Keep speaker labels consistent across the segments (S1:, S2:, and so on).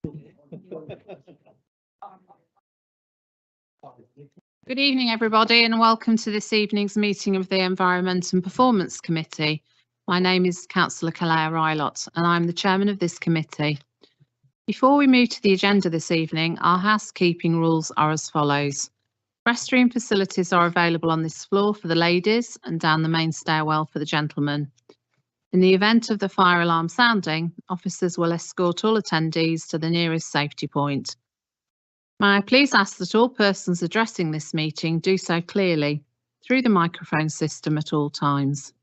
S1: Good evening, everybody, and welcome to this evening's meeting of the Environment and Performance Committee. My name is Councillor Kalea Rylott, and I'm the chairman of this committee. Before we move to the agenda this evening, our housekeeping rules are as follows. Restroom facilities are available on this floor for the ladies and down the main stairwell for the gentlemen. In the event of the fire alarm sounding, officers will escort all attendees to the nearest safety point. May I please ask that all persons addressing this meeting do so clearly through the microphone system at all times.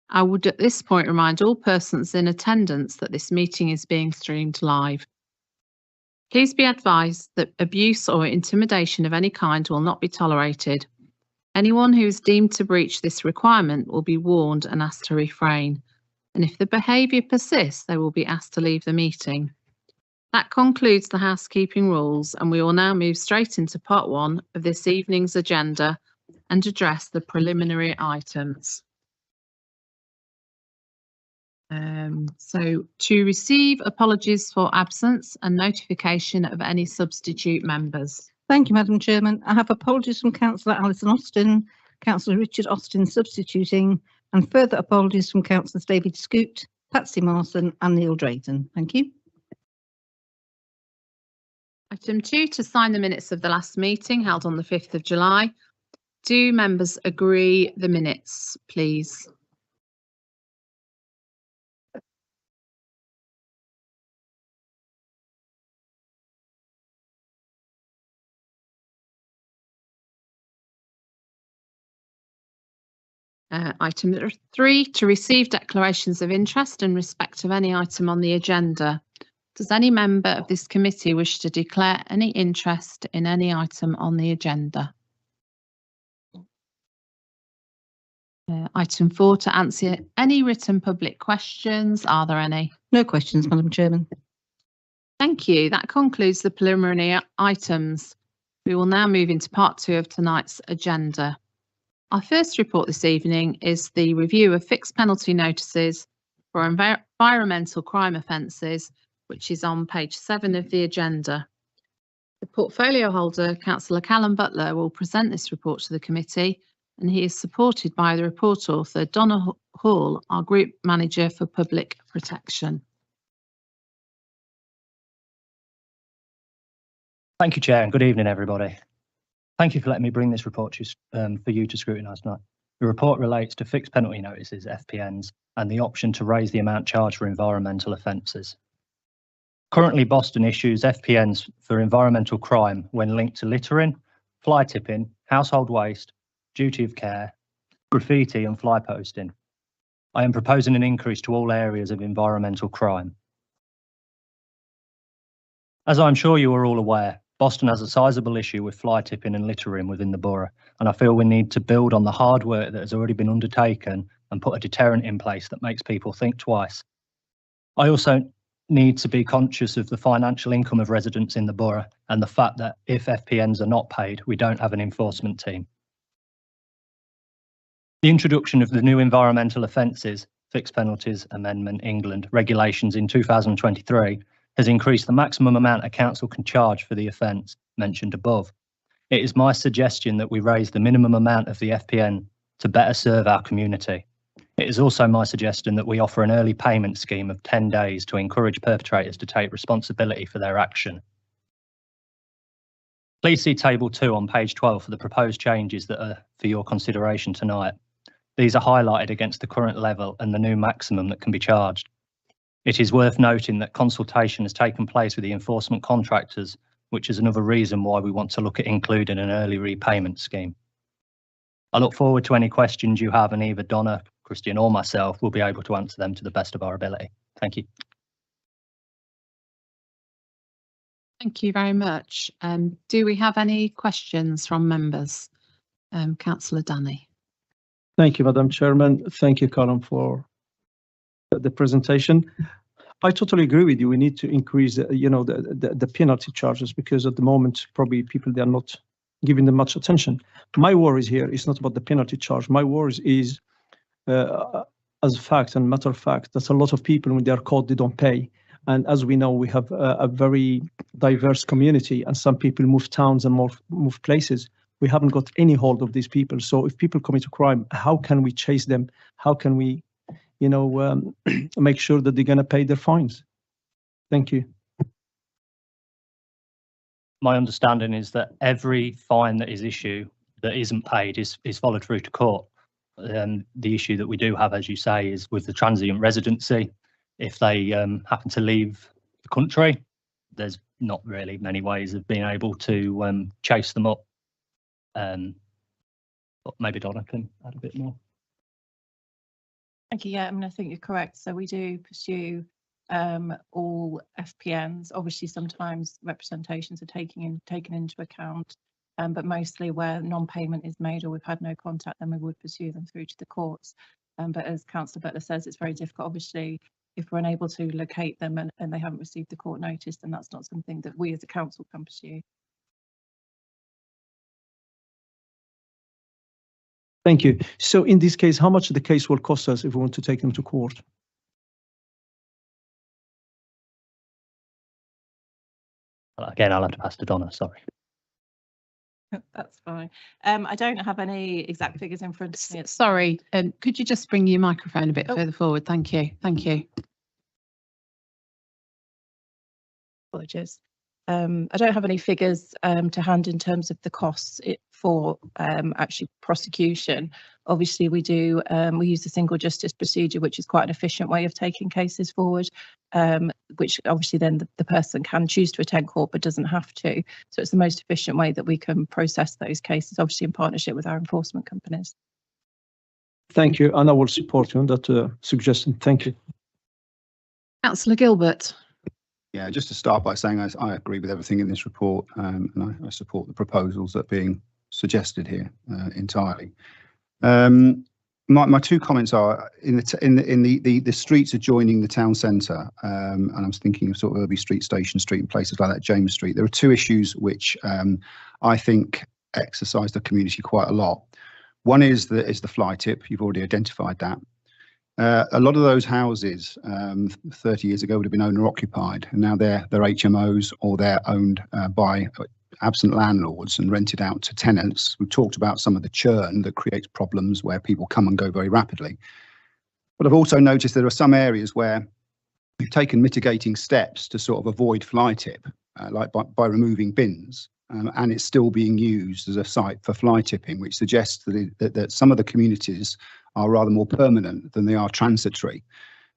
S1: I would at this point remind all persons in attendance that this meeting is being streamed live. Please be advised that abuse or intimidation of any kind will not be tolerated. Anyone who is deemed to breach this requirement will be warned and asked to refrain. And if the behaviour persists, they will be asked to leave the meeting. That concludes the housekeeping rules, and we will now move straight into part one of this evening's agenda and address the preliminary items. So to receive apologies for absence and notification of any substitute members.
S2: Thank you, Madam Chairman. I have apologies from Councillor Alison Austin, Councillor Richard Austin substituting, and further apologies from Councillors David Scoot, Patsy Marson and Neil Drayton. Thank you.
S1: Item 2, to sign the minutes of the last meeting held on the 5th of July. Do members agree the minutes, please? Item 3, to receive declarations of interest in respect of any item on the agenda. Does any member of this committee wish to declare any interest in any item on the agenda? Item 4, to answer any written public questions. Are there any?
S2: No questions, Madam Chairman.
S1: Thank you. That concludes the preliminary items. We will now move into part 2 of tonight's agenda. Our first report this evening is the review of fixed penalty notices for environmental crime offences, which is on page 7 of the agenda. The portfolio holder, Councillor Callum Butler, will present this report to the committee, and he is supported by the report author, Donna Hall, our Group Manager for Public Protection.
S3: Thank you, Chair, and good evening, everybody. Thank you for letting me bring this report for you to scrutinise tonight. The report relates to fixed penalty notices, FPNs, and the option to raise the amount charged for environmental offences. Currently, Boston issues FPNs for environmental crime when linked to littering, fly tipping, household waste, duty of care, graffiti and fly posting. I am proposing an increase to all areas of environmental crime. As I'm sure you are all aware, Boston has a sizable issue with fly tipping and littering within the borough, and I feel we need to build on the hard work that has already been undertaken and put a deterrent in place that makes people think twice. I also need to be conscious of the financial income of residents in the borough and the fact that if FPNs are not paid, we don't have an enforcement team. The introduction of the new Environmental Offences, Fixed Penalties Amendment England regulations in 2023 has increased the maximum amount a council can charge for the offence mentioned above. It is my suggestion that we raise the minimum amount of the FPN to better serve our community. It is also my suggestion that we offer an early payment scheme of 10 days to encourage perpetrators to take responsibility for their action. Please see Table 2 on page 12 for the proposed changes that are for your consideration tonight. These are highlighted against the current level and the new maximum that can be charged. It is worth noting that consultation has taken place with the enforcement contractors, which is another reason why we want to look at including an early repayment scheme. I look forward to any questions you have, and either Donna, Christian or myself will be able to answer them to the best of our ability. Thank you.
S1: Thank you very much. Do we have any questions from members? Councillor Danny.
S4: Thank you, Madam Chairman. Thank you, Colin, for the presentation. I totally agree with you. We need to increase, the penalty charges, because at the moment, probably people, they are not giving them much attention. My worries here is not about the penalty charge. My worries is, as a fact and matter of fact, that a lot of people, when they are caught, they don't pay. And as we know, we have a very diverse community, and some people move towns and move places. We haven't got any hold of these people. So if people commit a crime, how can we chase them? How can we, make sure that they're going to pay their fines? Thank you.
S3: My understanding is that every fine that is issued that isn't paid is followed through to court. The issue that we do have, as you say, is with the transient residency. If they happen to leave the country, there's not really many ways of being able to chase them up. But maybe Donna can add a bit more.
S5: Thank you. Yeah, I mean, I think you're correct. So we do pursue all FPNs. Obviously, sometimes representations are taken into account, but mostly where non-payment is made or we've had no contact, then we would pursue them through to the courts. But as Councillor Butler says, it's very difficult. Obviously, if we're unable to locate them and they haven't received the court notice, then that's not something that we as a council can pursue.
S4: Thank you. So in this case, how much the case will cost us if we want to take them to court?
S3: Again, I'll have to pass to Donna, sorry.
S5: That's fine. I don't have any exact figures in front of me.
S1: Sorry, could you just bring your microphone a bit further forward? Thank you. Thank you.
S5: Apologies. I don't have any figures to hand in terms of the costs for actually prosecution. Obviously, we use the single justice procedure, which is quite an efficient way of taking cases forward, which obviously then the person can choose to attend court but doesn't have to. So it's the most efficient way that we can process those cases, obviously in partnership with our enforcement companies.
S4: Thank you, and I will support you on that suggestion. Thank you.
S1: Councillor Gilbert.
S6: Yeah, just to start by saying I agree with everything in this report, and I support the proposals that are being suggested here entirely. My two comments are in the streets adjoining the town centre, and I was thinking of sort of Irby Street, Station Street, and places like that, James Street. There are two issues which I think exercise the community quite a lot. One is the fly tip. You've already identified that. A lot of those houses 30 years ago would have been owner occupied, and now they're HMOs or they're owned by absent landlords and rented out to tenants. We've talked about some of the churn that creates problems where people come and go very rapidly. But I've also noticed there are some areas where we've taken mitigating steps to sort of avoid fly tip, like by removing bins. And it's still being used as a site for fly tipping, which suggests that some of the communities are rather more permanent than they are transitory.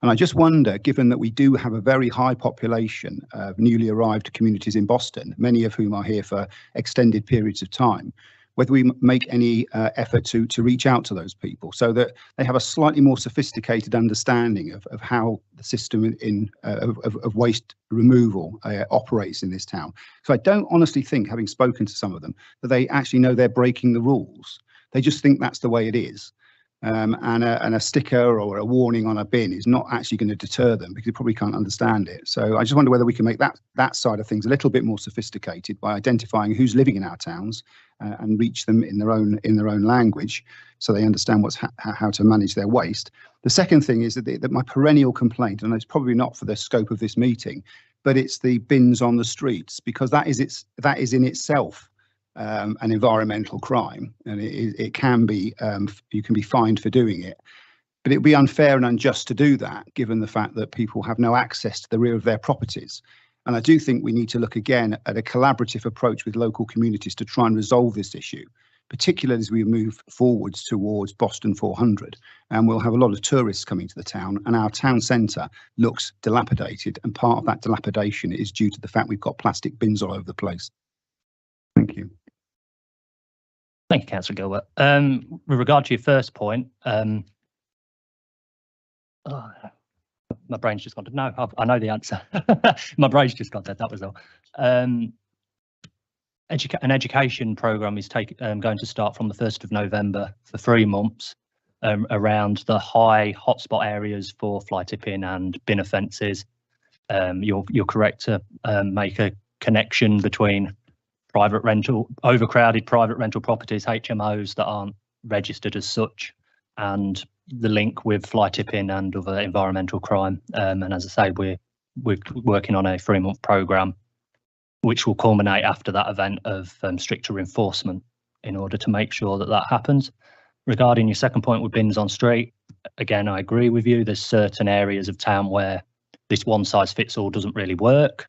S6: And I just wonder, given that we do have a very high population of newly arrived communities in Boston, many of whom are here for extended periods of time, whether we make any effort to reach out to those people so that they have a slightly more sophisticated understanding of how the system of waste removal operates in this town. So I don't honestly think, having spoken to some of them, that they actually know they're breaking the rules. They just think that's the way it is. And a sticker or a warning on a bin is not actually going to deter them because they probably can't understand it. So I just wonder whether we can make that side of things a little bit more sophisticated by identifying who's living in our towns and reach them in their own language, so they understand how to manage their waste. The second thing is that my perennial complaint, and it's probably not for the scope of this meeting, but it's the bins on the streets, because that is in itself an environmental crime, and it can be you can be fined for doing it. But it would be unfair and unjust to do that, given the fact that people have no access to the rear of their properties. And I do think we need to look again at a collaborative approach with local communities to try and resolve this issue, particularly as we move forwards towards Boston 400. And we'll have a lot of tourists coming to the town, and our town centre looks dilapidated. And part of that dilapidation is due to the fact we've got plastic bins all over the place. Thank you.
S3: Thank you, Councillor Gilbert. With regard to your first point, my brain's just gone dead. No, I know the answer. My brain's just gone dead, that was all. An education programme is going to start from the 1st of November for 3 months around the high hotspot areas for fly tipping and bin offences. You're correct to make a connection between overcrowded private rental properties, HMOs that aren't registered as such, and the link with fly tipping and other environmental crime. And as I say, we're working on a 3-month programme, which will culminate after that event of stricter enforcement in order to make sure that that happens. Regarding your second point with bins on street, again, I agree with you. There's certain areas of town where this one size fits all doesn't really work.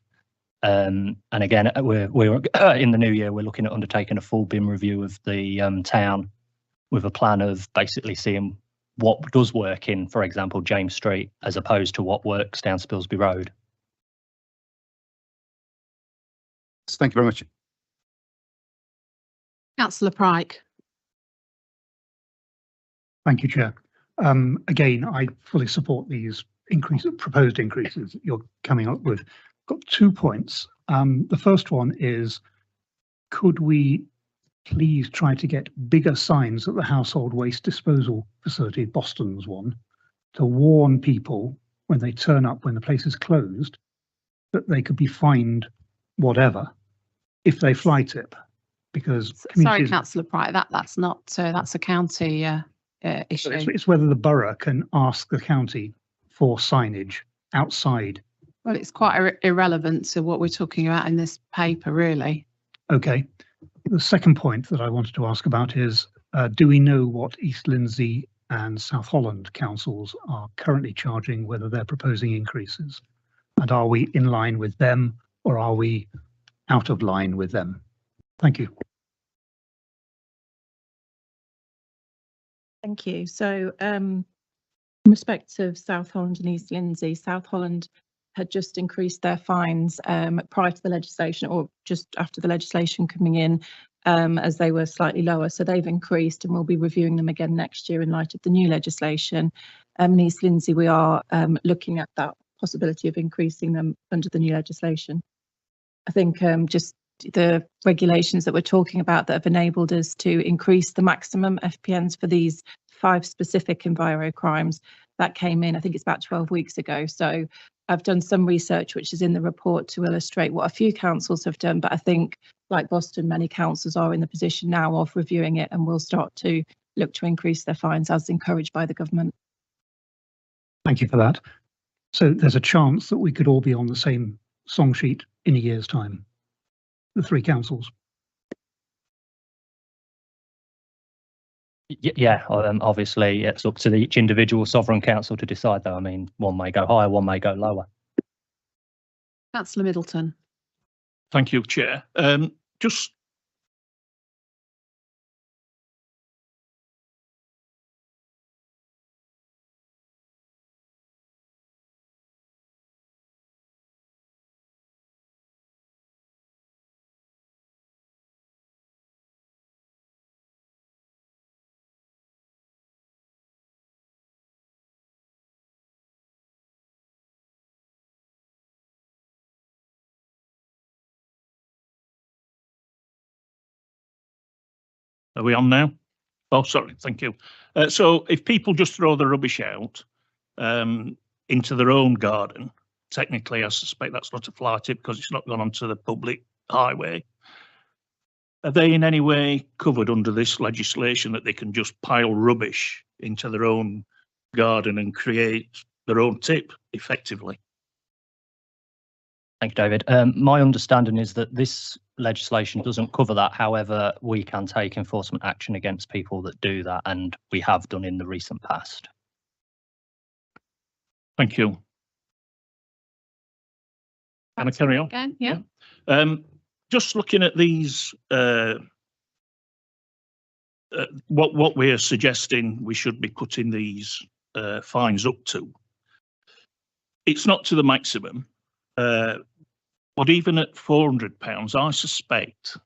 S3: And again, we're in the new year, we're looking at undertaking a full bin review of the town with a plan of basically seeing what does work in, for example, James Street, as opposed to what works down Spilsby Road.
S6: Thank you very much.
S1: Councillor Pryke.
S7: Thank you, Chair. Again, I fully support these proposed increases that you're coming up with. Got 2 points. The first one is, could we please try to get bigger signs at the household waste disposal facility, Boston's one, to warn people when they turn up, when the place is closed, that they could be fined whatever if they fly tip? Because
S1: Sorry, Councillor Pryke, that's not, that's a county issue.
S7: It's whether the borough can ask the county for signage outside.
S1: Well, it's quite irrelevant to what we're talking about in this paper, really.
S7: Okay. The second point that I wanted to ask about is, do we know what East Lindsey and South Holland councils are currently charging, whether they're proposing increases? And are we in line with them, or are we out of line with them? Thank you.
S5: Thank you. So in respect of South Holland and East Lindsey, South Holland had just increased their fines prior to the legislation, or just after the legislation coming in, as they were slightly lower. So they've increased, and we'll be reviewing them again next year in light of the new legislation. In East Lindsey, we are looking at that possibility of increasing them under the new legislation. I think just the regulations that we're talking about that have enabled us to increase the maximum FPNs for these 5 specific enviro crimes, that came in, I think it's about 12 weeks ago. So I've done some research which is in the report to illustrate what a few councils have done, but I think, like Boston, many councils are in the position now of reviewing it and will start to look to increase their fines as encouraged by the government.
S7: Thank you for that. So there's a chance that we could all be on the same song sheet in a year's time, the 3 councils.
S3: Yeah, obviously it's up to each individual sovereign council to decide, though. I mean, one may go higher, one may go lower.
S1: Councillor Middleton.
S8: Thank you, Chair. Just are we on now? Oh, sorry, thank you. So if people just throw the rubbish out into their own garden, technically I suspect that's not a fly tip because it's not gone onto the public highway. Are they in any way covered under this legislation that they can just pile rubbish into their own garden and create their own tip effectively?
S3: Thank you, David. My understanding is that this legislation doesn't cover that. However, we can take enforcement action against people that do that, and we have done in the recent past.
S8: Thank you. Can I carry on?
S1: Again, yeah.
S8: Just looking at these, what we're suggesting we should be putting these fines up to. It's not to the maximum, but even at £400, I suspect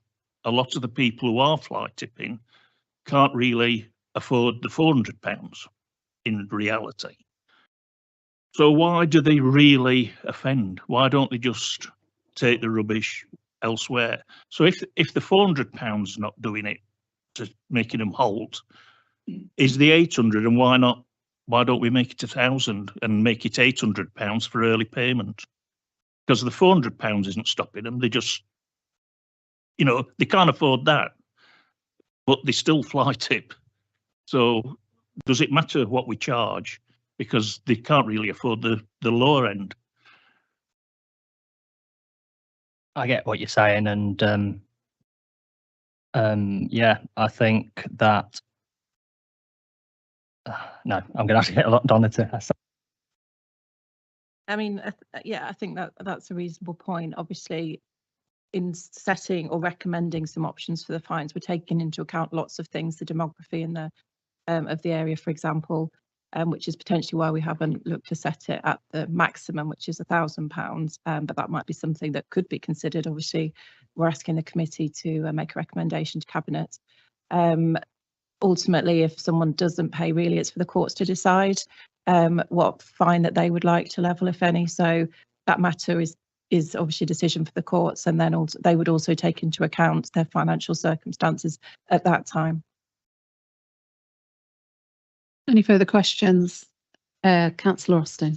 S8: a lot of the people who are fly tipping can't really afford the £400 in reality. So why do they really offend? Why don't they just take the rubbish elsewhere? So if the £400 not doing it, to making them halt, is the 800, and why don't we make it 1,000 and make it £800 for early payment? Because the £400 isn't stopping them. They just, they can't afford that, but they still fly tip. So does it matter what we charge? Because they can't really afford the lower end.
S3: I get what you're saying, and yeah, I think that no, I'm going to have to get a lot Donna to.
S5: I mean, yeah, I think that that's a reasonable point. Obviously, in setting or recommending some options for the fines, we're taking into account lots of things, the demography and the of the area, for example, which is potentially why we haven't looked to set it at the maximum, which is £1,000. But that might be something that could be considered. Obviously, we're asking the committee to make a recommendation to Cabinet. Ultimately, if someone doesn't pay, really, it's for the courts to decide what fine that they would like to level, if any. So that matter is obviously a decision for the courts, and then also they would also take into account their financial circumstances at that time.
S1: Any further questions? Councillor Austin.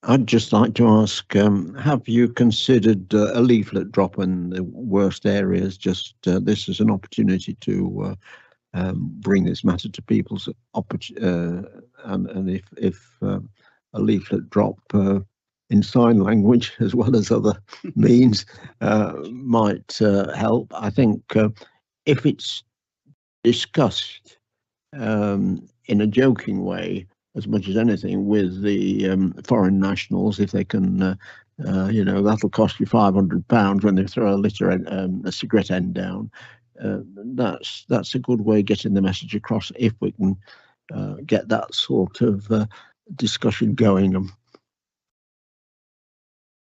S9: I'd just like to ask, have you considered a leaflet drop in the worst areas? Just this is an opportunity to bring this matter to people's and if a leaflet drop in sign language as well as other means might help. I think if it's discussed in a joking way, as much as anything, with the foreign nationals, if they can, you know, that'll cost you £500 when they throw a cigarette end down. That's a good way of getting the message across if we can get that sort of discussion going.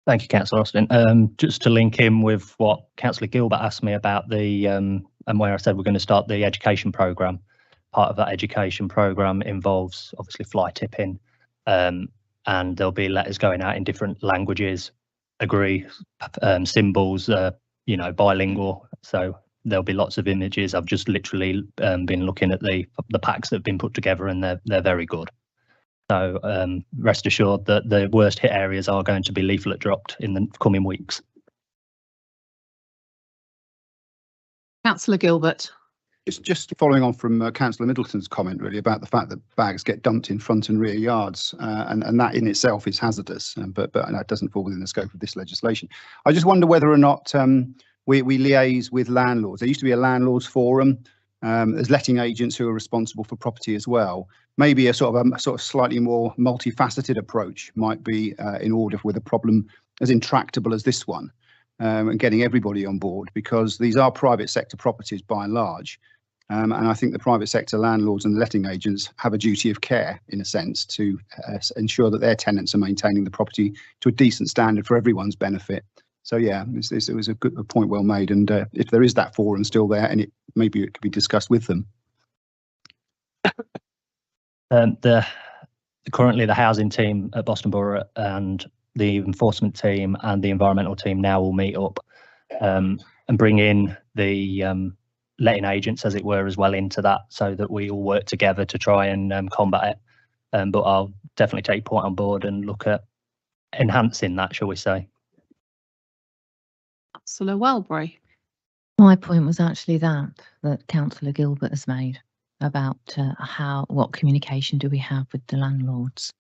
S3: Thank you, Councillor Austin. Just to link in with what Councillor Gilbert asked me about the and where I said we're going to start the education programme. Part of that education programme involves obviously fly tipping, and there'll be letters going out in different languages, symbols, you know, bilingual. So there'll be lots of images. I've just literally been looking at the packs that have been put together, and they're very good. So rest assured that the worst hit areas are going to be leaflet dropped in the coming weeks.
S1: Councillor Gilbert.
S6: It's just following on from Councillor Middleton's comment, really, about the fact that bags get dumped in front and rear yards, and that in itself is hazardous, but that doesn't fall within the scope of this legislation. I just wonder whether or not we liaise with landlords. There used to be a landlords forum. There's letting agents who are responsible for property as well. Maybe a sort of slightly more multifaceted approach might be in order with a problem as intractable as this one, and getting everybody on board, because these are private sector properties by and large. And I think the private sector landlords and letting agents have a duty of care, in a sense, to ensure that their tenants are maintaining the property to a decent standard for everyone's benefit. So yeah, it was a point well made. And if there is that forum still there, and maybe it could be discussed with them.
S3: Currently the housing team at Boston Borough and the enforcement team and the environmental team now will meet up and bring in the letting agents, as it were, as well into that, so that we all work together to try and combat it. But I'll definitely take your point on board and look at enhancing that, shall we say.
S1: Councillor Welbury.
S10: My point was actually that Councillor Gilbert has made about what communication do we have with the landlords,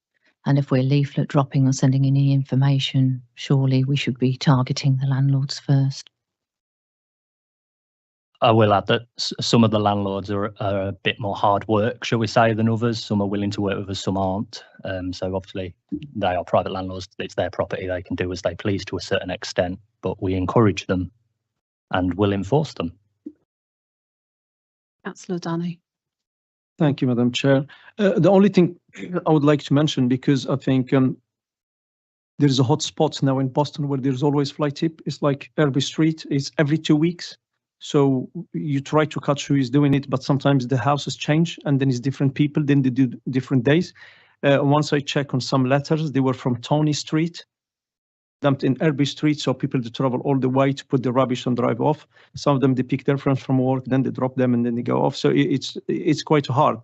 S10: and if we're leaflet dropping or sending any information, surely we should be targeting the landlords first.
S3: I will add that some of the landlords are a bit more hard work, shall we say, than others. Some are willing to work with us, some aren't. So obviously they are private landlords. It's their property. They can do as they please to a certain extent, but we encourage them and will enforce them.
S1: Councillor Danny.
S4: Thank you, Madam Chair. The only thing I would like to mention, because I think there's a hot spot now in Boston where there's always fly tip. It's like Irby Street. It's every 2 weeks. So you try to catch who is doing it, but sometimes the houses change and then it's different people, then they do different days. Once I check on some letters, they were from Tony Street, dumped in Irby Street, so people to travel all the way to put the rubbish and drive off. Some of them, they pick their friends from work, then they drop them and then they go off. So it's quite hard.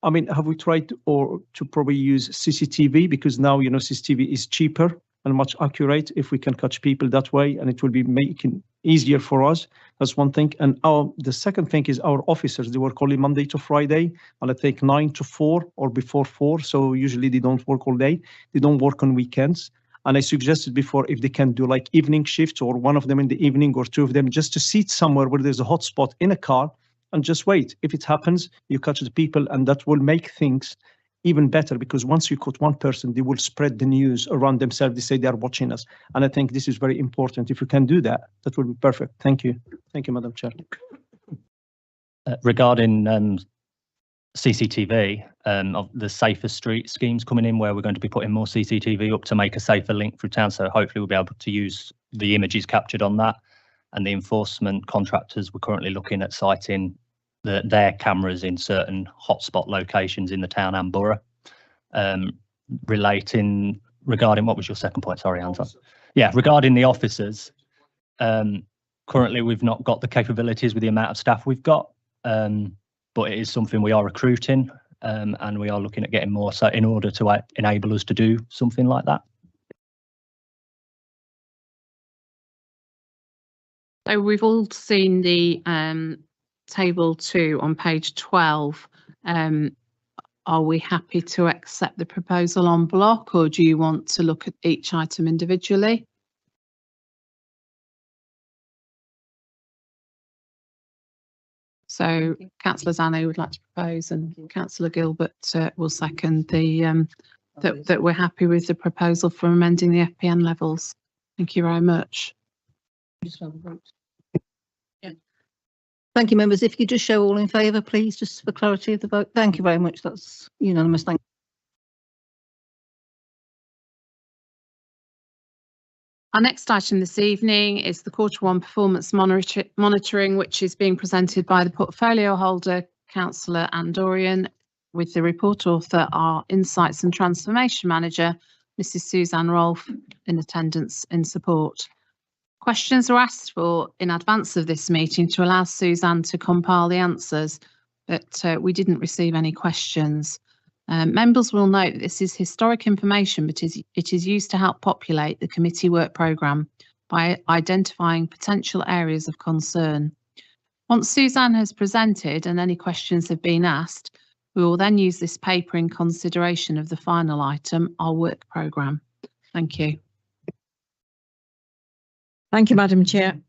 S4: I mean, have we tried to probably use CCTV? Because now, you know, CCTV is cheaper and much accurate if we can catch people that way, and it will be making easier for us That's one thing. And the second thing is our officers, they work only Monday to Friday, and I think 9 to 4 or before 4. So usually they don't work all day. They don't work on weekends. And I suggested before if they can do like evening shifts, or one of them in the evening or two of them, just to sit somewhere where there's a hotspot in a car and just wait. If it happens, you catch the people, and that will make things even better, because once you caught one person, they will spread the news around themselves. They say they are watching us. And I think this is very important. If you can do that, that will be perfect. Thank you. Thank you, Madam Chair.
S3: Regarding CCTV, of the safer street schemes coming in, where we're going to be putting more CCTV up to make a safer link through town. So hopefully we'll be able to use the images captured on that. And the enforcement contractors, we're currently looking at citing their cameras in certain hotspot locations in the town and borough. Regarding what was your second point? Sorry, Anton. Yeah, regarding the officers, currently we've not got the capabilities with the amount of staff we've got, but it is something we are recruiting, and we are looking at getting more, so in order to enable us to do something like that.
S1: So we've all seen the table 2 on page 12. Are we happy to accept the proposal en bloc, or do you want to look at each item individually? So Councillor Zani would like to propose, and Councillor Gilbert will second the that we're happy with the proposal for amending the FPN levels. Thank you very much.
S2: Thank you, members. If you could just show all in favour, please, just for clarity of the vote. Thank you very much. That's unanimous. Thank you.
S1: Our next item this evening is the Q1 performance monitoring, which is being presented by the portfolio holder, Councillor Andorian, with the report author, our Insights and Transformation Manager, Mrs. Suzanne Rolfe, in attendance in support. Questions were asked for in advance of this meeting to allow Suzanne to compile the answers, but we didn't receive any questions. Members will note that this is historic information, but it is used to help populate the committee work programme by identifying potential areas of concern. Once Suzanne has presented and any questions have been asked, we will then use this paper in consideration of the final item, our work programme. Thank you.
S11: Thank you, Madam Chair.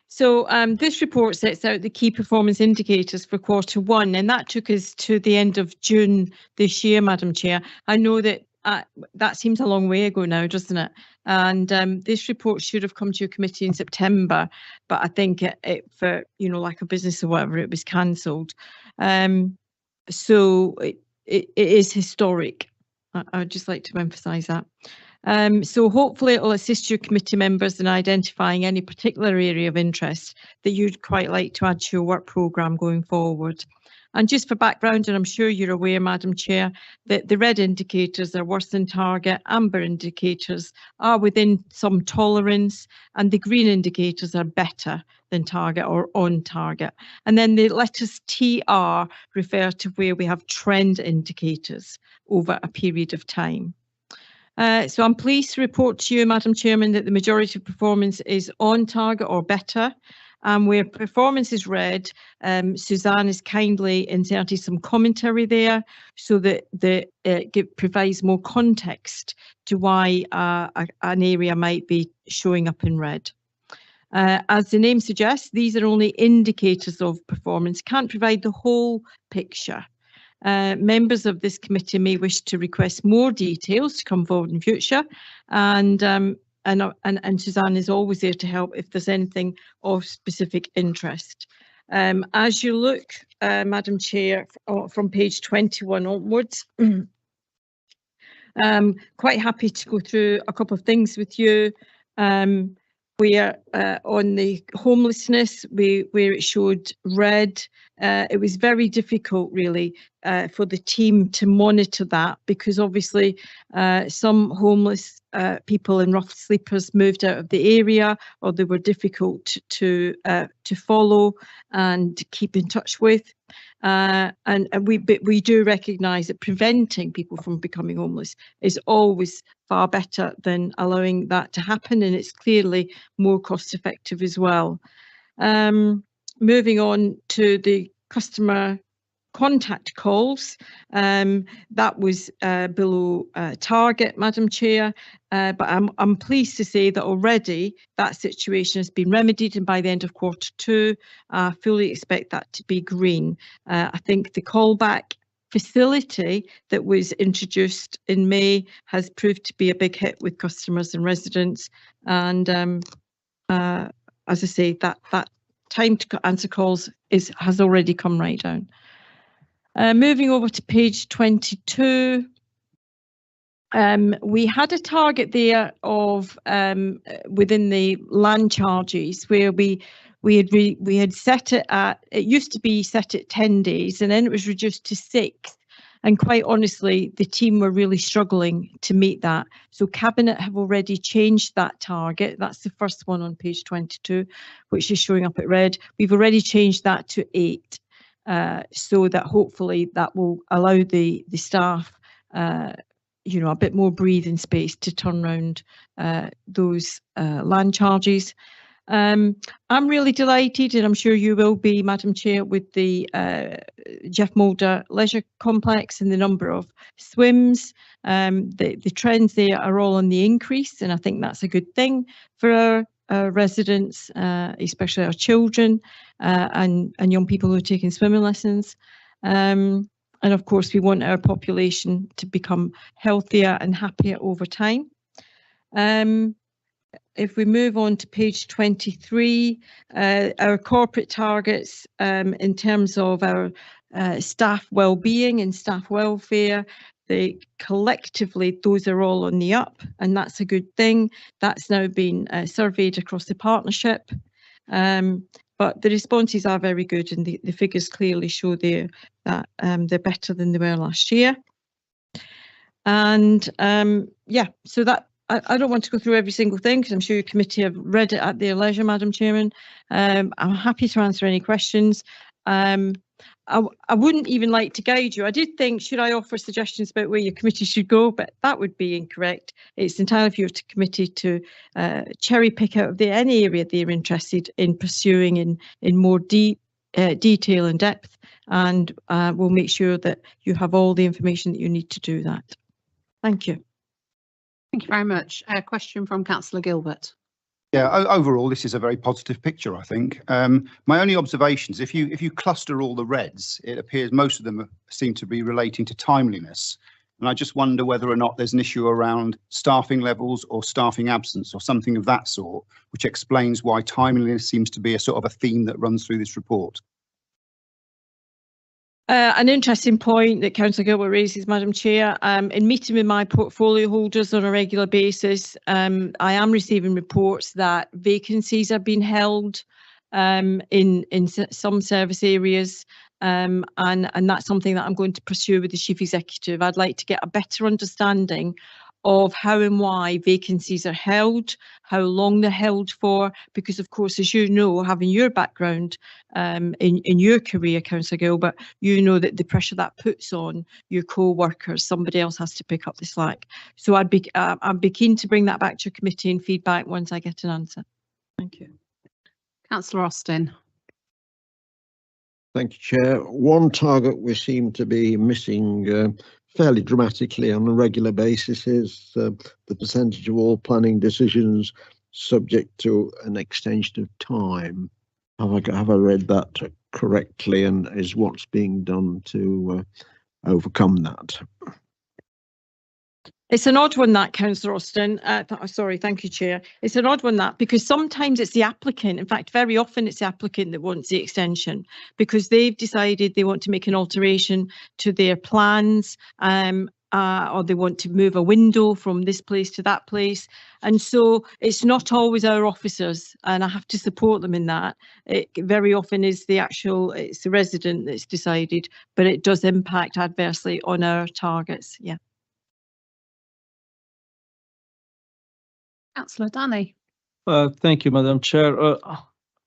S11: So this report sets out the key performance indicators for Q1, and that took us to the end of June this year, Madam Chair. I know that that seems a long way ago now, doesn't it? And this report should have come to your committee in September, but I think it for, lack of business or whatever, it was cancelled. So it is historic. I would just like to emphasise that. So hopefully it will assist your committee members in identifying any particular area of interest that you'd quite like to add to your work programme going forward. And just for background, and I'm sure you're aware, Madam Chair, that the red indicators are worse than target, amber indicators are within some tolerance, and the green indicators are better than target or on target. And then the letters TR refer to where we have trend indicators over a period of time. So I'm pleased to report to you, Madam Chairman, that the majority of performance is on target or better. Where performance is red, Suzanne has kindly inserted some commentary there so that it provides more context to why an area might be showing up in red. As the name suggests, these are only indicators of performance, can't provide the whole picture. Members of this committee may wish to request more details to come forward in future, and Suzanne is always there to help if there's anything of specific interest. As you look, Madam Chair, from page 21 onwards, quite happy to go through a couple of things with you. Where on the homelessness, where it showed red, it was very difficult really for the team to monitor that, because obviously some homeless people in rough sleepers moved out of the area, or they were difficult to follow and keep in touch with. And we do recognise that preventing people from becoming homeless is always far better than allowing that to happen, and it's clearly more cost effective as well. Moving on to the customer contact calls, that was below target, Madam Chair, but I'm pleased to say that already that situation has been remedied, and by the end of Q2, I fully expect that to be green. I think the callback facility that was introduced in May has proved to be a big hit with customers and residents, and as I say, that time to answer calls has already come right down. Moving over to page 22, we had a target there of within the land charges where we had set it at, it used to be set at 10 days and then it was reduced to 6. And quite honestly, the team were really struggling to meet that. So Cabinet have already changed that target. That's the first one on page 22, which is showing up at red. We've already changed that to 8. So that hopefully that will allow the staff, a bit more breathing space to turn around those land charges. I'm really delighted, and I'm sure you will be, Madam Chair, with the Jeff Mulder Leisure Complex and the number of swims. The trends there are all on the increase, and I think that's a good thing for our residents, especially our children and young people who are taking swimming lessons. And of course, we want our population to become healthier and happier over time. If we move on to page 23, our corporate targets in terms of our staff well-being and staff welfare, collectively, those are all on the up, and that's a good thing. That's now been surveyed across the partnership. But the responses are very good, and the figures clearly show there that they're better than they were last year. And so that I don't want to go through every single thing because I'm sure your committee have read it at their leisure, Madam Chairman. I'm happy to answer any questions. I wouldn't even like to guide you. I did think, should I offer suggestions about where your committee should go, but that would be incorrect. It's entirely for your committee to cherry pick out of any area they're interested in pursuing in more detail and depth, and we'll make sure that you have all the information that you need to do that. Thank you.
S1: Thank you very much. A question from Councillor Gilbert.
S6: Yeah, overall, this is a very positive picture, I think. My only observations, if you cluster all the reds, it appears most of them seem to be relating to timeliness. And I just wonder whether or not there's an issue around staffing levels or staffing absence or something of that sort, which explains why timeliness seems to be a sort of a theme that runs through this report.
S11: An interesting point that Councillor Gilbert raises, Madam Chair. In meeting with my portfolio holders on a regular basis, I am receiving reports that vacancies are being held in some service areas, and that's something that I'm going to pursue with the Chief Executive. I'd like to get a better understanding of how and why vacancies are held, how long they're held for, because of course, as you know, having your background in your career, Councillor Gilbert, you know that the pressure that puts on your co-workers, somebody else has to pick up the slack. So I'd be keen to bring that back to your committee and feedback once I get an answer. Thank you.
S1: Councillor Austin.
S9: Thank you, Chair. One target we seem to be missing fairly dramatically on a regular basis is the percentage of all planning decisions subject to an extension of time. Have I read that correctly, and is what's being done to overcome that?
S11: It's an odd one, that, Councillor Austin. Sorry, thank you, Chair. It's an odd one, that, because sometimes it's the applicant. In fact, very often it's the applicant that wants the extension because they've decided they want to make an alteration to their plans, or they want to move a window from this place to that place. And so it's not always our officers, and I have to support them in that. It very often is it's the resident that's decided, but it does impact adversely on our targets. Yeah.
S1: Councillor Danny.
S4: Thank you, Madam Chair.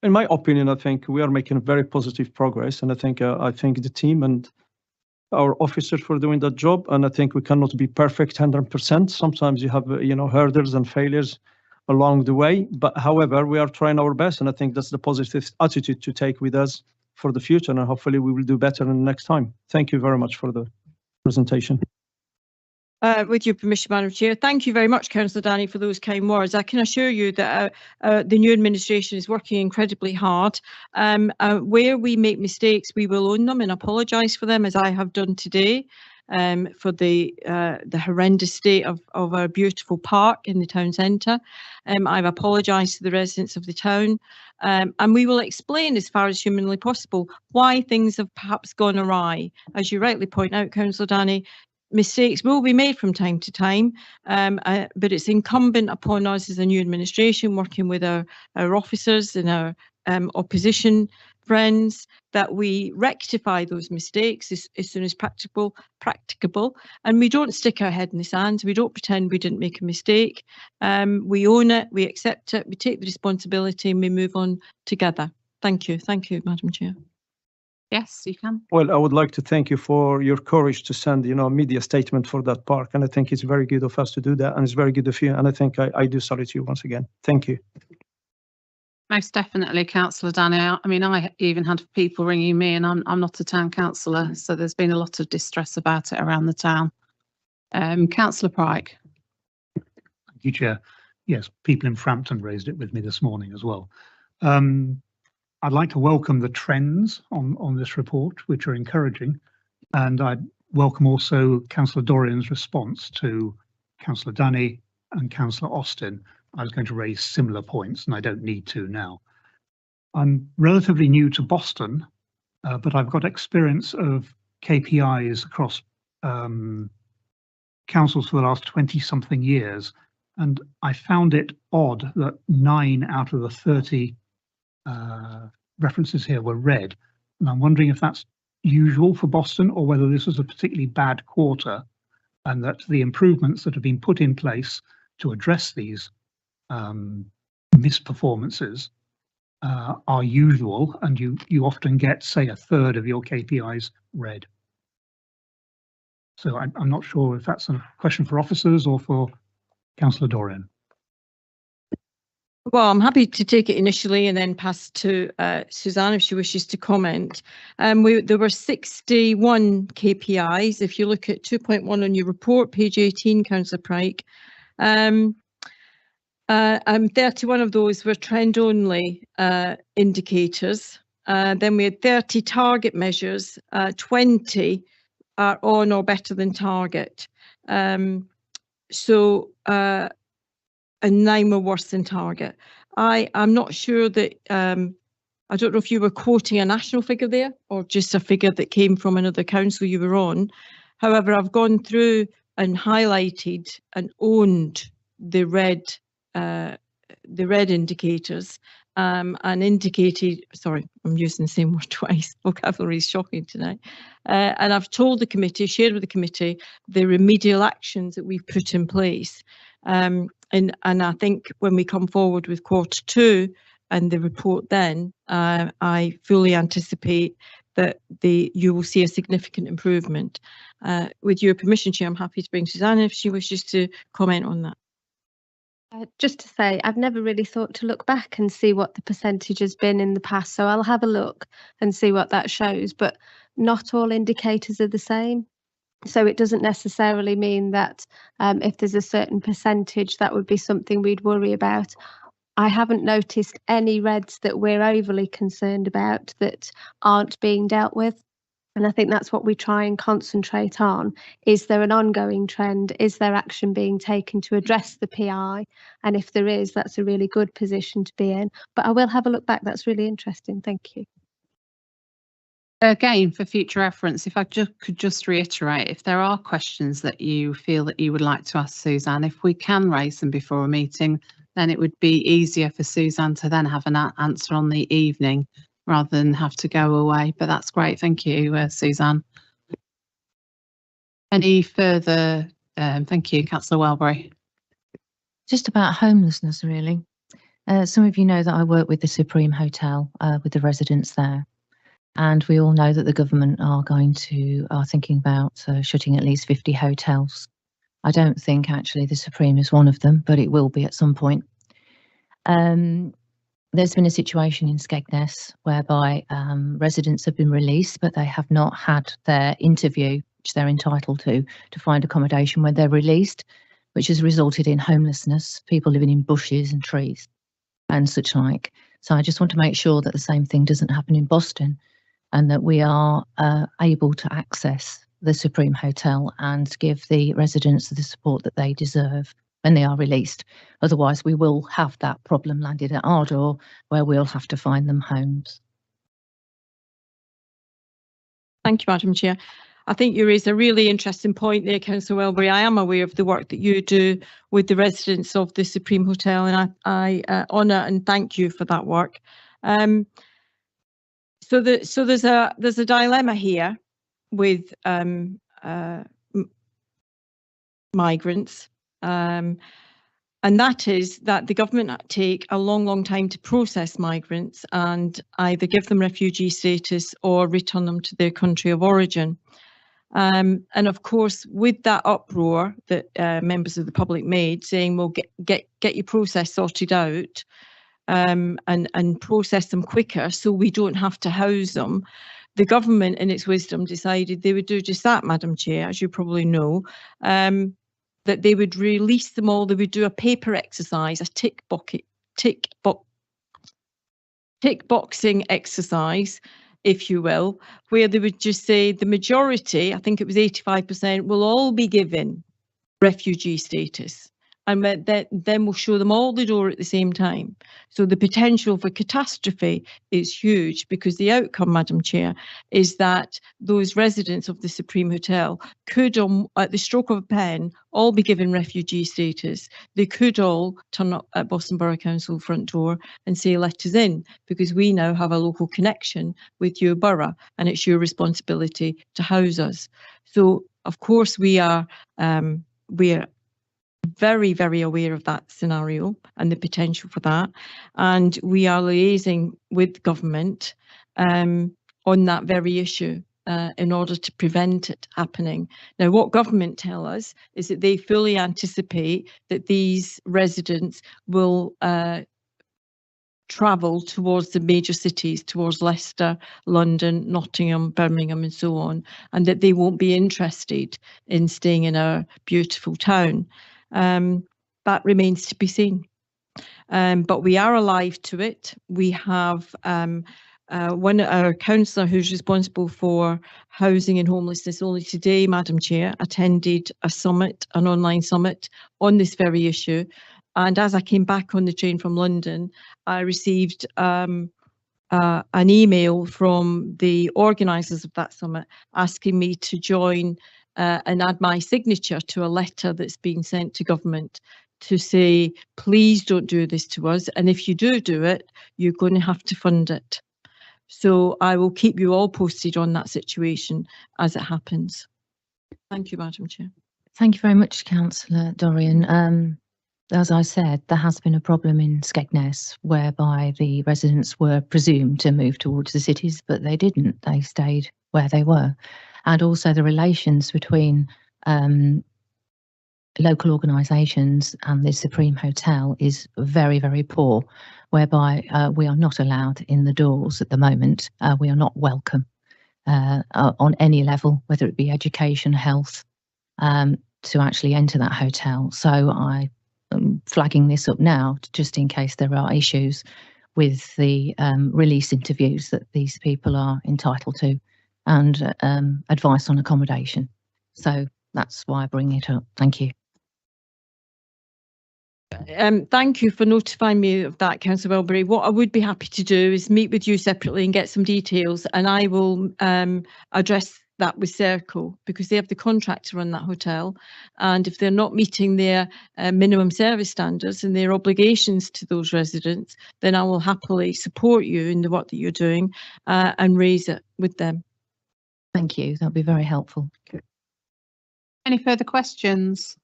S4: In my opinion, I think we are making very positive progress, and I think the team and our officers for doing that job. And I think we cannot be perfect 100%. Sometimes you have hurdles and failures. along the way. But however, we are trying our best, and I think that's the positive attitude to take with us for the future, and hopefully we will do better in the next time. Thank you very much for the presentation.
S11: With your permission, Madam Chair, thank you very much, Councillor Danny, for those kind words. I can assure you that the new administration is working incredibly hard. Where we make mistakes, we will own them and apologise for them, as I have done today, for the horrendous state of our beautiful park in the town centre. I've apologised to the residents of the town, and we will explain as far as humanly possible why things have perhaps gone awry. As you rightly point out, Councillor Danny, mistakes will be made from time to time, but it's incumbent upon us as a new administration, working with our officers and our opposition friends, that we rectify those mistakes as soon as practicable, and we don't stick our head in the sand. We don't pretend we didn't make a mistake. We own it, we accept it, we take the responsibility, and we move on together. Thank you, Madam Chair.
S1: Yes, you can.
S4: Well, I would like to thank you for your courage to send, a media statement for that park. And I think it's very good of us to do that. And it's very good of you. And I think I do salute you once again. Thank you.
S1: Most definitely, Councillor Danny. I mean, I even had people ringing me, and I'm not a town councillor, so there's been a lot of distress about it around the town. Councillor Pryke.
S7: Thank you, Chair. Yes, people in Frampton raised it with me this morning as well. I'd like to welcome the trends on this report, which are encouraging, and I'd welcome also Councillor Dorian's response to Councillor Danny and Councillor Austin. I was going to raise similar points, and I don't need to now. I'm relatively new to Boston, but I've got experience of KPIs across councils for the last 20-something years, and I found it odd that 9 out of the 30 references here were red, and I'm wondering if that's usual for Boston or whether this was a particularly bad quarter, and that the improvements that have been put in place to address these misperformances are usual, and you often get, say, a third of your KPIs red. So I'm not sure if that's a question for officers or for Councillor Dorian.
S11: Well, I'm happy to take it initially and then pass to Suzanne if she wishes to comment. There were 61 KPIs. If you look at 2.1 on your report, page 18, Councillor Pryke, 31 of those were trend-only indicators. Then we had 30 target measures, 20 are on or better than target. And 9 were worse than target. I'm not sure that, I don't know if you were quoting a national figure there or just a figure that came from another council you were on. However, I've gone through and highlighted and owned the red indicators and indicated, sorry, I'm using the same word twice, vocabulary is shocking tonight. And I've told the committee, shared with the committee, the remedial actions that we've put in place. And I think when we come forward with Q2 and the report then, I fully anticipate that you will see a significant improvement. With your permission, Chair, I'm happy to bring Suzanne if she wishes to comment on that.
S12: Just to say, I've never really thought to look back and see what the percentage has been in the past, so I'll have a look and see what that shows, but not all indicators are the same. So it doesn't necessarily mean that if there's a certain percentage, that would be something we'd worry about. I haven't noticed any reds that we're overly concerned about that aren't being dealt with. And I think that's what we try and concentrate on. Is there an ongoing trend? Is there action being taken to address the PI? And if there is, that's a really good position to be in. But I will have a look back. That's really interesting. Thank you.
S1: Again, for future reference, if I could just reiterate, if there are questions that you feel that you would like to ask Suzanne, if we can raise them before a meeting, then it would be easier for Suzanne to then have an answer on the evening rather than have to go away. But that's great. Thank you, Suzanne. Any further? Thank you, Councillor Welbury.
S10: Just about homelessness, really. Some of you know that I work with the Supreme Hotel, with the residents there. And we all know that the government are thinking about shutting at least 50 hotels. I don't think actually the Supreme is one of them, but it will be at some point. There's been a situation in Skegness whereby residents have been released, but they have not had their interview, which they're entitled to find accommodation when they're released, which has resulted in homelessness, people living in bushes and trees and such like. So I just want to make sure that the same thing doesn't happen in Boston, and that we are able to access the Supreme Hotel and give the residents the support that they deserve when they are released. Otherwise, we will have that problem landed at our door where we'll have to find them homes.
S11: Thank you, Madam Chair. I think you raise a really interesting point there, Councillor Welbury. I am aware of the work that you do with the residents of the Supreme Hotel, and I honour and thank you for that work. So there's a dilemma here with migrants. And that is that the government take a long time to process migrants and either give them refugee status or return them to their country of origin. And of course, with that uproar that members of the public made, saying, well, get your process sorted out and process them quicker so we don't have to house them, the government in its wisdom decided they would do just that, Madam Chair, as you probably know. That they would release them all, they would do a paper exercise, a tick boxing exercise, if you will, where they would just say the majority, I think it was 85%, will all be given refugee status. And then we'll show them all the door at the same time. So the potential for catastrophe is huge, because the outcome, Madam Chair, is that those residents of the Supreme Hotel could, at the stroke of a pen, all be given refugee status. They could all turn up at Boston Borough Council front door and say, let us in, because we now have a local connection with your borough and it's your responsibility to house us. So, of course, we are very aware of that scenario and the potential for that, and we are liaising with government on that very issue in order to prevent it happening. Now, what government tell us is that they fully anticipate that these residents will travel towards the major cities, towards Leicester, London, Nottingham, Birmingham and so on, and that they won't be interested in staying in our beautiful town. That remains to be seen. But we are alive to it. We have our councillor who's responsible for housing and homelessness only today, Madam Chair, attended a summit, an online summit on this very issue. And as I came back on the train from London, I received an email from the organisers of that summit asking me to join and add my signature to a letter that's been sent to government to say, please don't do this to us. And if you do it, you're going to have to fund it. So I will keep you all posted on that situation as it happens. Thank you, Madam Chair.
S10: Thank you very much, Councillor Dorian. As I said, there has been a problem in Skegness whereby the residents were presumed to move towards the cities, but they didn't. They stayed where they were. And also the relations between local organisations and the Supreme Hotel is very poor, whereby we are not allowed in the doors at the moment. We are not welcome on any level, whether it be education, health, to actually enter that hotel. So I am flagging this up now, just in case there are issues with the release interviews that these people are entitled to, and advice on accommodation. So that's why I bring it up. Thank you.
S11: Thank you for notifying me of that, Councillor Welbury. What I would be happy to do is meet with you separately and get some details, and I will address that with Serco, because they have the contract to run that hotel, and if they're not meeting their minimum service standards and their obligations to those residents, then I will happily support you in the work that you're doing and raise it with them.
S10: Thank you. That'll be very helpful.
S1: Any further questions?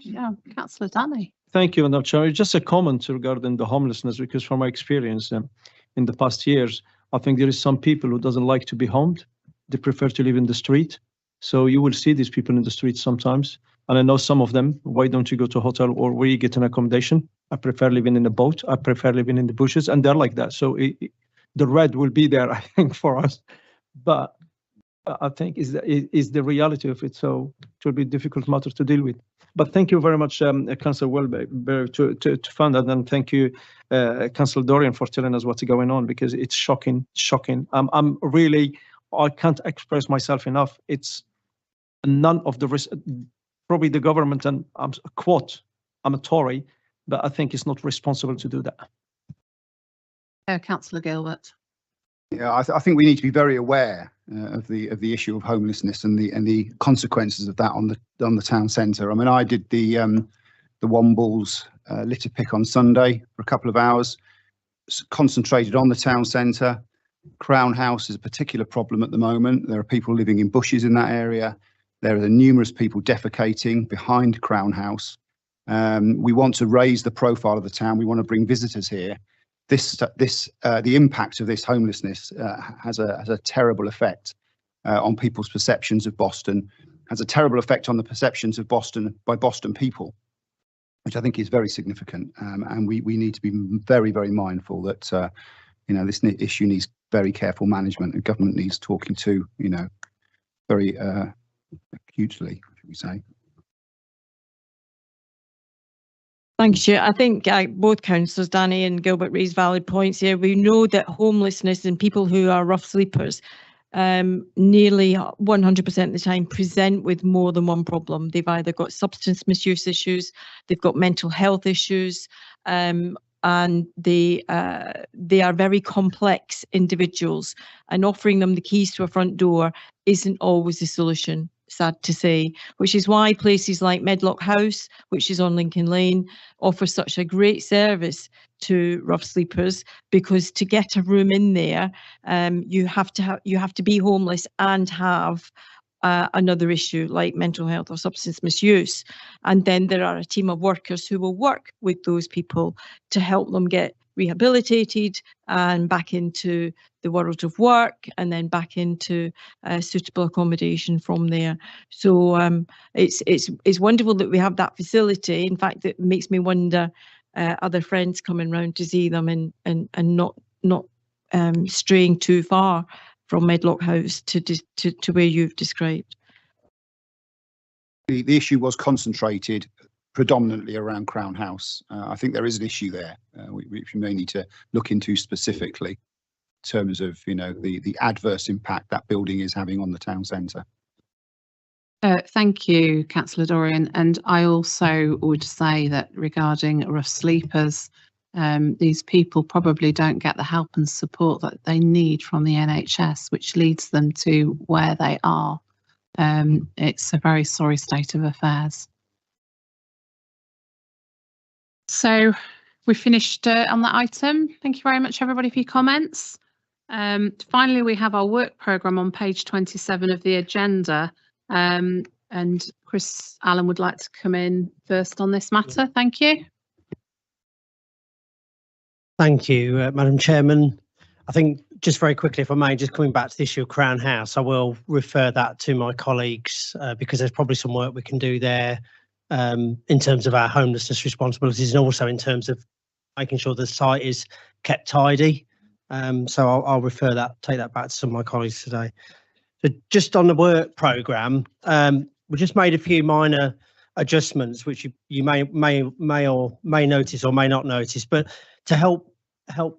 S1: Yeah, Councillor Danny.
S4: Thank you, Madam Chair. Just a comment regarding the homelessness, because from my experience in the past years, I think there is some people who doesn't like to be homed. They prefer to live in the street. So you will see these people in the street sometimes. And I know some of them, why don't you go to a hotel or where you get an accommodation? I prefer living in a boat. I prefer living in the bushes, and they're like that. So the red will be there, I think, for us. But I think is the reality of it. So it will be a difficult matter to deal with. But thank you very much, Councillor Welbeck, to fund that, and thank you, Councillor Dorian, for telling us what's going on, because it's shocking. I'm really, I can't express myself enough. It's none of the risk. Probably the government, and I'm a Tory, but I think it's not responsible to do that.
S1: Councillor Gilbert.
S6: Yeah, I think we need to be very aware of the issue of homelessness and the consequences of that on the town centre. I mean, I did the Wombles litter pick on Sunday for a couple of hours, concentrated on the town centre. Crown House is a particular problem at the moment. There are people living in bushes in that area. There are numerous people defecating behind Crown House. We want to raise the profile of the town. We want to bring visitors here. The impact of this homelessness has a terrible effect on people's perceptions of Boston, has a terrible effect on the perceptions of Boston by Boston people, which I think is very significant. And we need to be very, very mindful that this issue needs very careful management, and government needs talking to very acutely, should we say.
S11: Thank you, Chair. I think both councillors, Danny and Gilbert, raised valid points here. We know that homelessness and people who are rough sleepers nearly 100% of the time present with more than one problem. They've either got substance misuse issues, they've got mental health issues, and they are very complex individuals, and offering them the keys to a front door isn't always the solution, sad to say, which is why places like Medlock House, which is on Lincoln Lane, offer such a great service to rough sleepers, because to get a room in there, you have to be homeless and have another issue like mental health or substance misuse, and then there are a team of workers who will work with those people to help them get rehabilitated and back into the world of work, and then back into suitable accommodation from there. So it's wonderful that we have that facility. In fact, it makes me wonder other friends coming round to see them and not straying too far from Medlock House to where you've described.
S6: The issue was concentrated predominantly around Crown House. I think there is an issue there which we may need to look into specifically in terms of the adverse impact that building is having on the town centre.
S1: Thank you, Councillor Dorian. And I also would say that regarding rough sleepers, these people probably don't get the help and support that they need from the NHS, which leads them to where they are. It's a very sorry state of affairs. So we finished on that item. Thank you very much, everybody, for your comments. Finally, we have our work programme on page 27 of the agenda. And Chris Allen would like to come in first on this matter. Thank you.
S13: Thank you, Madam Chairman. I think just very quickly, if I may, just coming back to the issue of Crown House, I will refer that to my colleagues because there's probably some work we can do there in terms of our homelessness responsibilities, and also in terms of making sure the site is kept tidy. So I'll refer that, take that back to some of my colleagues today. So just on the work programme, we just made a few minor adjustments, which you may notice or may not notice, but to help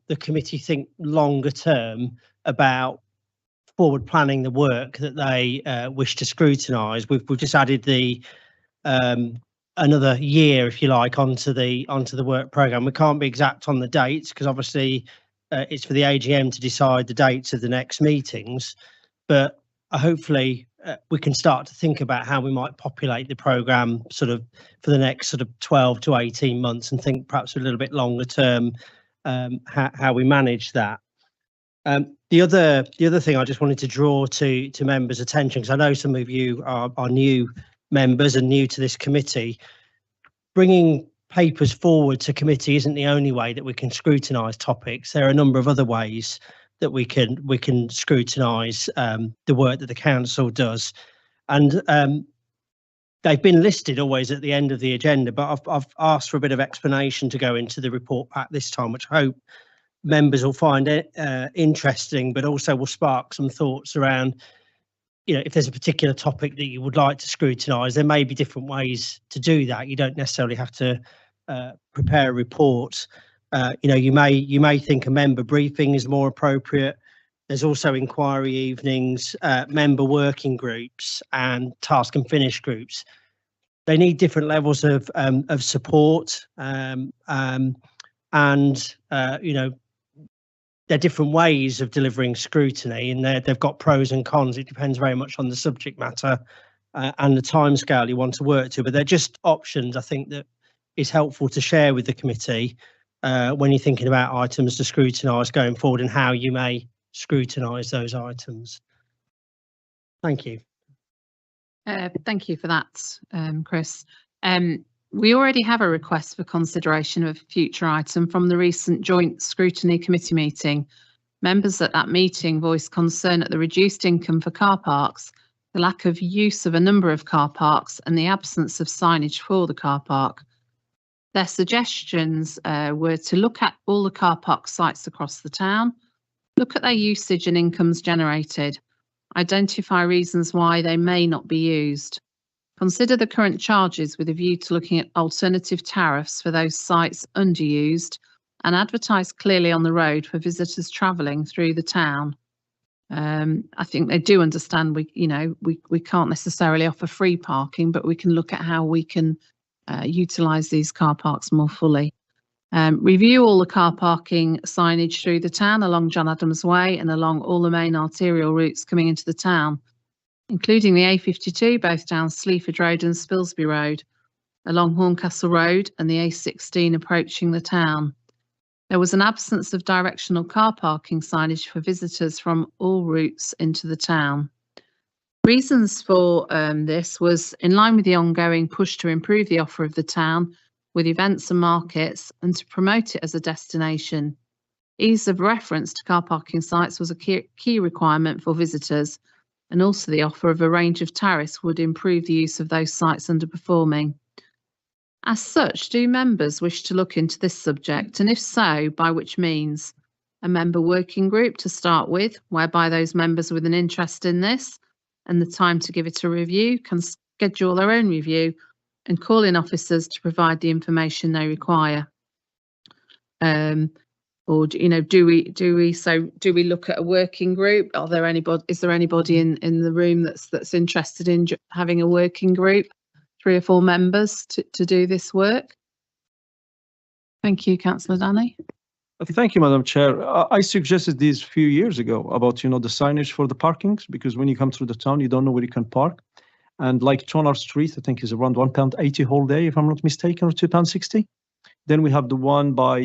S13: the committee think longer term about forward planning the work that they wish to scrutinise, we've just added the another year, if you like, onto the work programme. We can't be exact on the dates because obviously it's for the AGM to decide the dates of the next meetings, but hopefully we can start to think about how we might populate the programme sort of for the next sort of 12 to 18 months and think perhaps a little bit longer term how we manage that. The other thing I just wanted to draw to members' attention, because I know some of you are new members and new to this committee, bringing papers forward to committee isn't the only way that we can scrutinise topics. There are a number of other ways that we can scrutinise the work that the council does, and they've been listed always at the end of the agenda, but I've asked for a bit of explanation to go into the report back this time, which I hope members will find it interesting, but also will spark some thoughts around, you know, if there's a particular topic that you would like to scrutinise, there may be different ways to do that. You don't necessarily have to prepare a report. You know, you may think a member briefing is more appropriate. There's also inquiry evenings, member working groups, and task and finish groups. They need different levels of support, and you know, they're different ways of delivering scrutiny, and they've got pros and cons. It depends very much on the subject matter and the timescale you want to work to. But they're just options, I think, that is helpful to share with the committee when you're thinking about items to scrutinise going forward and how you may scrutinise those items. Thank you.
S1: Thank you for that, Chris. We already have a request for consideration of a future item from the recent Joint Scrutiny Committee meeting. Members at that meeting voiced concern at the reduced income for car parks, the lack of use of a number of car parks, and the absence of signage for the car park. Their suggestions were to look at all the car park sites across the town, look at their usage and incomes generated, identify reasons why they may not be used. Consider the current charges with a view to looking at alternative tariffs for those sites underused, and advertise clearly on the road for visitors travelling through the town. I think they do understand we can't necessarily offer free parking, but we can look at how we can utilise these car parks more fully. Review all the car parking signage through the town along John Adams Way and along all the main arterial routes coming into the town, including the A52, both down Sleaford Road and Spilsby Road, along Horncastle Road and the A16 approaching the town. There was an absence of directional car parking signage for visitors from all routes into the town. Reasons for this was in line with the ongoing push to improve the offer of the town with events and markets and to promote it as a destination. Ease of reference to car parking sites was a key requirement for visitors, and also the offer of a range of tariffs would improve the use of those sites underperforming. As such, do members wish to look into this subject, and if so, by which means? A member working group to start with, whereby those members with an interest in this and the time to give it a review can schedule their own review and call in officers to provide the information they require. Or do we look at a working group? Is there anybody in the room that's interested in having a working group, 3 or 4 members to do this work? Thank you, Councillor Danny.
S4: Thank you, Madam Chair. I suggested this a few years ago about, the signage for the parkings, because when you come through the town, you don't know where you can park. And like Tonar Street, I think is around £1.80 whole day, if I'm not mistaken, or £2.60. Then we have the one by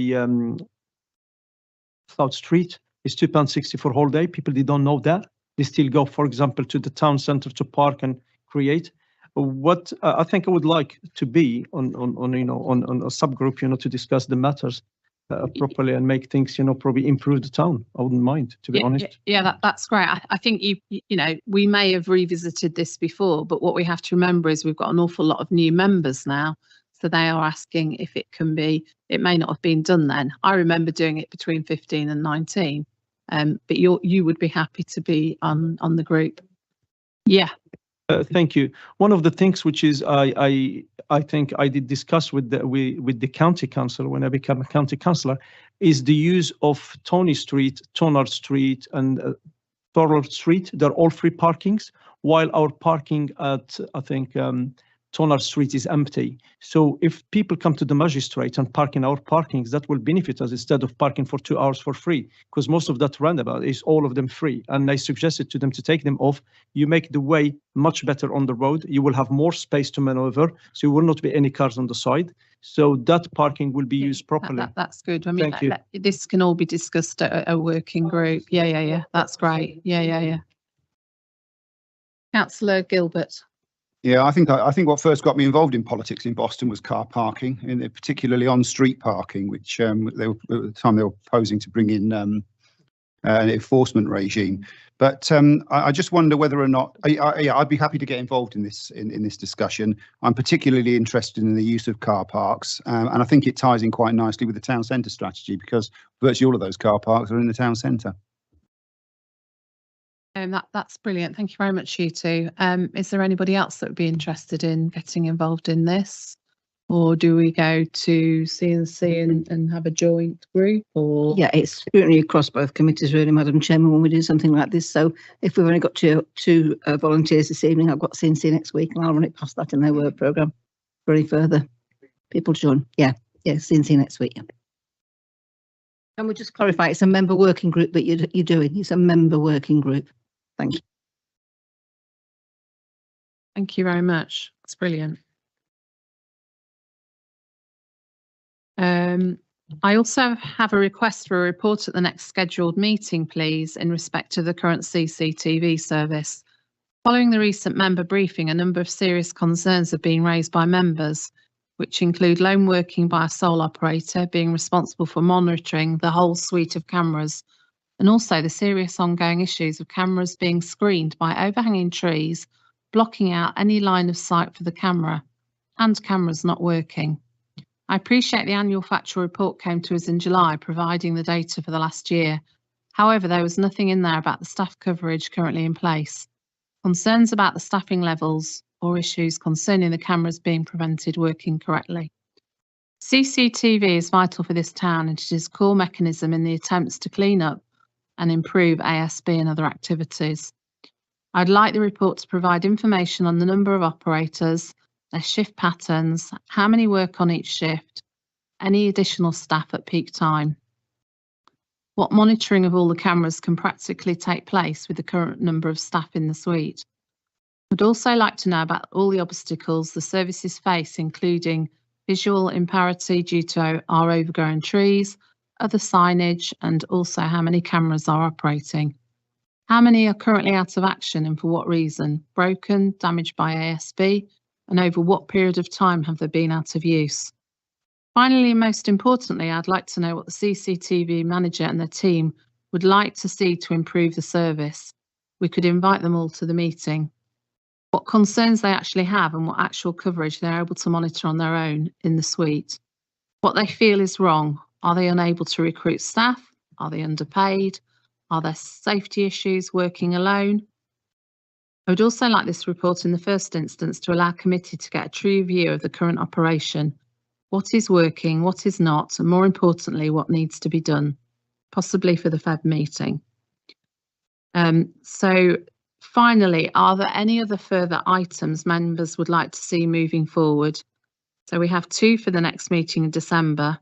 S4: South Street, is £2.60 for whole day. People, they don't know that. They still go, for example, to the town centre to park and create. What I think I would like to be on a subgroup, to discuss the matters properly and make things, probably improve the town. I wouldn't mind, to be honest.
S1: Yeah, that's great. I think we may have revisited this before, but what we have to remember is we've got an awful lot of new members now. So they are asking if it can be, it may not have been done then. I remember doing it between 15 and 19, but you would be happy to be on the group. Yeah.
S4: Thank you. One of the things which is I think I did discuss with the county council when I became a county councillor is the use of Tony Street, Tonar Street, and Thorold Street. They're all free parkings, while our parking at Tonar Street is empty. So if people come to the magistrate and park in our parkings, that will benefit us instead of parking for 2 hours for free, because most of that roundabout is all of them free. And I suggested to them to take them off. You make the way much better on the road. You will have more space to maneuver, so there will not be any cars on the side. So that parking will be used properly.
S1: That's good. I mean, this can all be discussed at a working group. Yeah. That's great. Yeah. Councillor Gilbert.
S6: Yeah, I think what first got me involved in politics in Boston was car parking, and particularly on street parking, which at the time they were proposing to bring in an enforcement regime. But I just wonder whether or not I'd be happy to get involved in this discussion. I'm particularly interested in the use of car parks, and I think it ties in quite nicely with the town centre strategy, because virtually all of those car parks are in the town centre.
S1: That's brilliant. Thank you very much, you two. Is there anybody else that would be interested in getting involved in this? Or do we go to CNC and have a joint group? Or
S2: Yeah, it's scrutiny across both committees, really, Madam Chairman, when we do something like this. So if we've only got two volunteers this evening, I've got CNC next week, and I'll run it past that in their work programme for any further people to join. Yeah, CNC next week. Yeah. And we'll just clarify, it's a member working group that you're doing. It's a member working group. Thank you.
S1: thank you very much. That's brilliant. I also have a request for a report at the next scheduled meeting, please, in respect to the current CCTV service. Following the recent member briefing, a number of serious concerns have been raised by members, which include lone working by a sole operator being responsible for monitoring the whole suite of cameras, and also the serious ongoing issues of cameras being screened by overhanging trees, blocking out any line of sight for the camera, and cameras not working. I appreciate the annual factual report came to us in July, providing the data for the last year. However, there was nothing in there about the staff coverage currently in place, concerns about the staffing levels, or issues concerning the cameras being prevented working correctly. CCTV is vital for this town, and it is a core mechanism in the attempts to clean up and improve ASB and other activities. I'd like the report to provide information on the number of operators, their shift patterns, how many work on each shift, any additional staff at peak time, what monitoring of all the cameras can practically take place with the current number of staff in the suite. I'd also like to know about all the obstacles the services face, including visual impairity due to our overgrown trees, other signage, and also how many cameras are operating. How many are currently out of action and for what reason? Broken, damaged by ASB, and over what period of time have they been out of use? Finally, and most importantly, I'd like to know what the CCTV manager and their team would like to see to improve the service. We could invite them all to the meeting. What concerns they actually have and what actual coverage they're able to monitor on their own in the suite. What they feel is wrong. Are they unable to recruit staff? Are they underpaid? Are there safety issues working alone? I would also like this report in the first instance to allow committee to get a true view of the current operation. What is working, what is not, and more importantly, what needs to be done, possibly for the Feb meeting. So finally, are there any other further items members would like to see moving forward? So we have two for the next meeting in December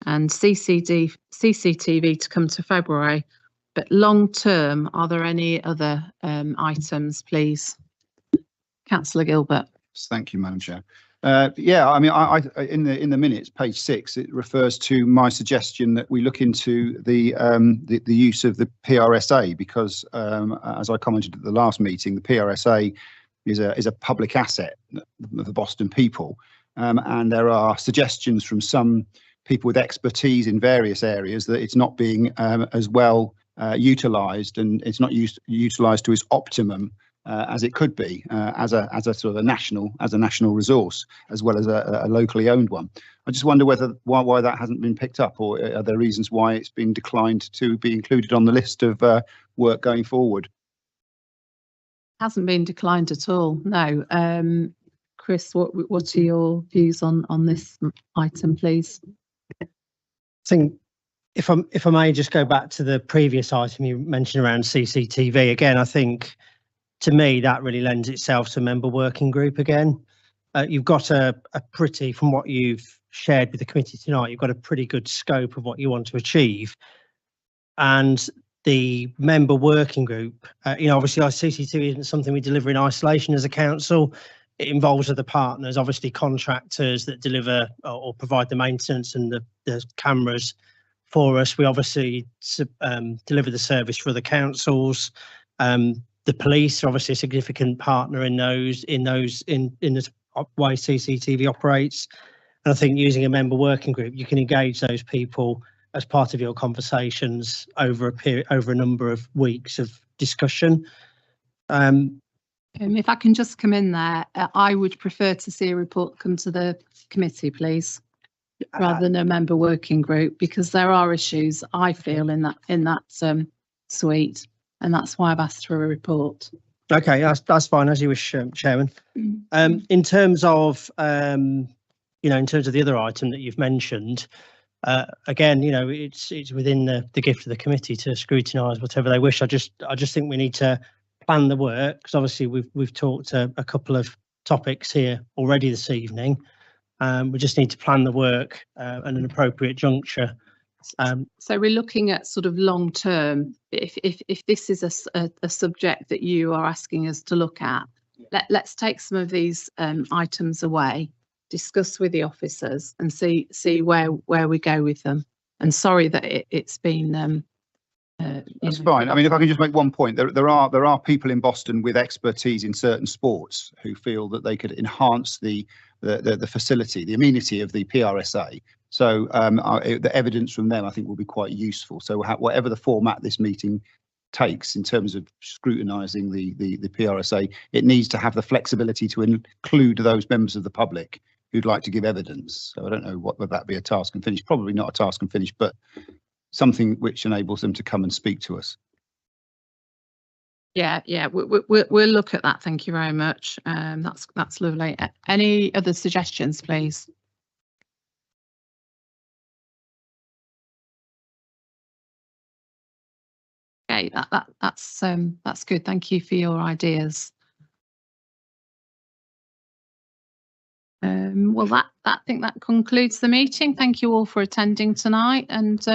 S1: and CCTV to come to February. But long term, are there any other items, please? Councillor Gilbert.
S6: Thank you, Madam Chair. Yeah, I mean, I in the minutes, page 6, it refers to my suggestion that we look into the use of the PRSA, because as I commented at the last meeting, the PRSA is a public asset of the Boston people, and there are suggestions from some people with expertise in various areas that it's not being as well utilised, and it's not utilised to its optimum as it could be as a sort of a national resource, as well as a locally owned one. I just wonder why that hasn't been picked up, or are there reasons why it's been declined to be included on the list of work going forward?
S1: Hasn't been declined at all. No. Chris, what are your views on this item, please?
S13: I think if I may just go back to the previous item you mentioned around CCTV again, I think to me that really lends itself to a member working group again. You've got a pretty, from what you've shared with the committee tonight, you've got a pretty good scope of what you want to achieve. And the member working group, obviously our CCTV isn't something we deliver in isolation as a council. It involves other partners, obviously contractors that deliver or provide the maintenance and the cameras for us. We obviously deliver the service for the councils. The police are obviously a significant partner in the way CCTV operates. And I think using a member working group, you can engage those people as part of your conversations over a number of weeks of discussion.
S1: If I can just come in there, I would prefer to see a report come to the committee, please, rather than a member working group, because there are issues I feel in that suite, and that's why I've asked for a report.
S13: Okay, that's fine, as you wish, Chairman. In terms of in terms of the other item that you've mentioned, again, it's within the gift of the committee to scrutinise whatever they wish. I just think we need to plan the work, because obviously we've talked a couple of topics here already this evening. We just need to plan the work at an appropriate juncture.
S1: So we're looking at sort of long term. If this is a subject that you are asking us to look at, let's take some of these items away, discuss with the officers, and see where we go with them. And sorry that it's been.
S6: That's fine. I mean, if I can just make one point, there are people in Boston with expertise in certain sports who feel that they could enhance the facility, the amenity of the PRSA. So the evidence from them, I think, will be quite useful. So whatever the format this meeting takes in terms of scrutinising the PRSA, it needs to have the flexibility to include those members of the public who'd like to give evidence. So I don't know would that be a task and finish? Probably not a task and finish, but something which enables them to come and speak to us.
S1: Yeah, we'll look at that. Thank you very much. That's lovely. Any other suggestions, please? Okay, that's good. Thank you for your ideas. Well, I think that concludes the meeting. Thank you all for attending tonight, and